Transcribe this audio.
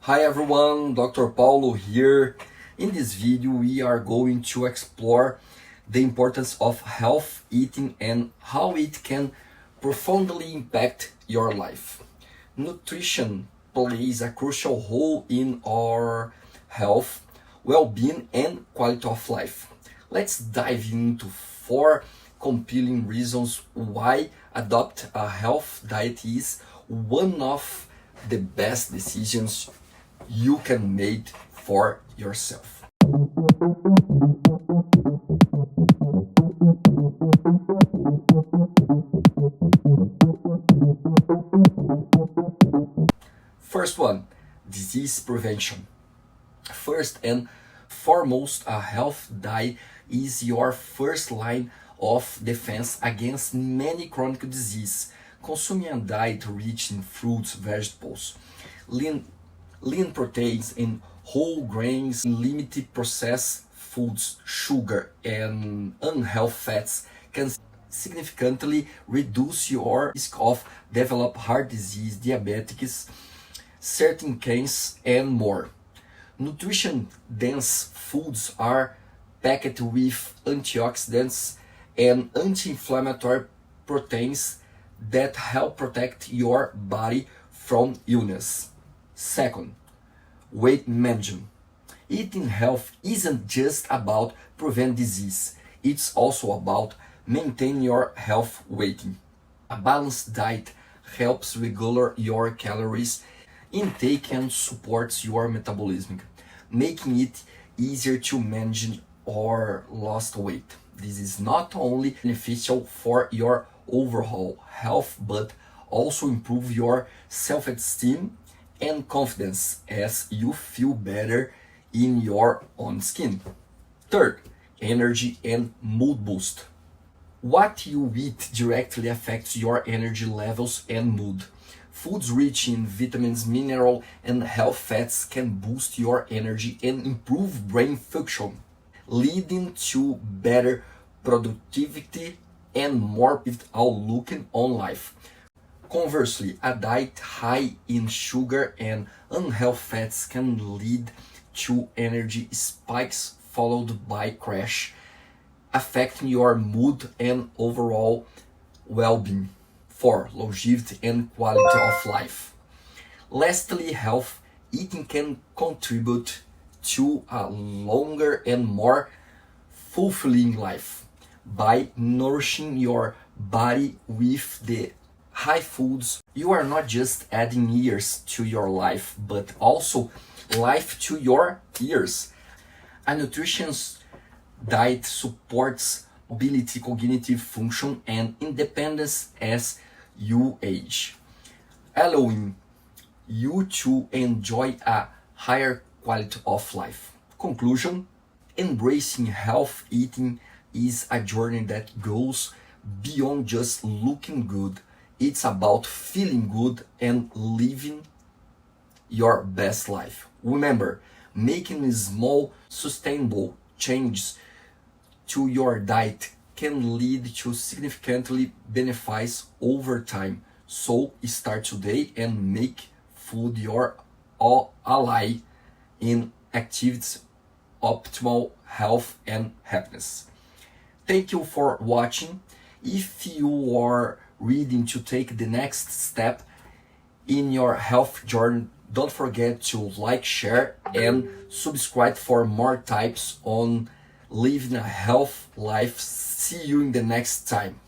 Hi everyone, Dr. Paulo here. In this video we are going to explore the importance of health eating and how it can profoundly impact your life. Nutrition plays a crucial role in our health, well-being and quality of life. Let's dive into 4 compelling reasons why adopt a health diet is one of the best decisions you can make for yourself. First one, disease prevention. First and foremost, a health diet is your first line of defense against many chronic diseases. Consuming a diet rich in fruits, vegetables, lean proteins and whole grains, limited processed foods, sugar and unhealthy fats can significantly reduce your risk of develop heart disease, diabetes, certain cancers and more. Nutrition-dense foods are packed with antioxidants and anti-inflammatory proteins that help protect your body from illness. Second, weight management. Eating health isn't just about prevent disease, it's also about maintaining your health weighting. A balanced diet helps regulate your calories intake and supports your metabolism, making it easier to manage or lose weight. This is not only beneficial for your overall health, but also improve your self-esteem and confidence as you feel better in your own skin. Third, energy and mood boost. What you eat directly affects your energy levels and mood. Foods rich in vitamins, minerals, and health fats can boost your energy and improve brain function, leading to better productivity and more outlook on life. Conversely, a diet high in sugar and unhealthy fats can lead to energy spikes followed by crash, affecting your mood and overall well-being. 4. Longevity and quality of life. Lastly, health eating can contribute to a longer and more fulfilling life by nourishing your body with the high foods. You are not just adding years to your life, but also life to your years. A nutritious diet supports mobility, cognitive function, and independence as you age, allowing you to enjoy a higher quality of life. Conclusion: embracing health eating is a journey that goes beyond just looking good. It's about feeling good and living your best life. Remember, making small, sustainable changes to your diet can lead to significantly benefits over time. So start today and make food your ally in activities, optimal health and happiness. Thank you for watching. If you are ready to take the next step in your health journey, don't forget to like, share and subscribe for more tips on living a healthy life. See you in the next time.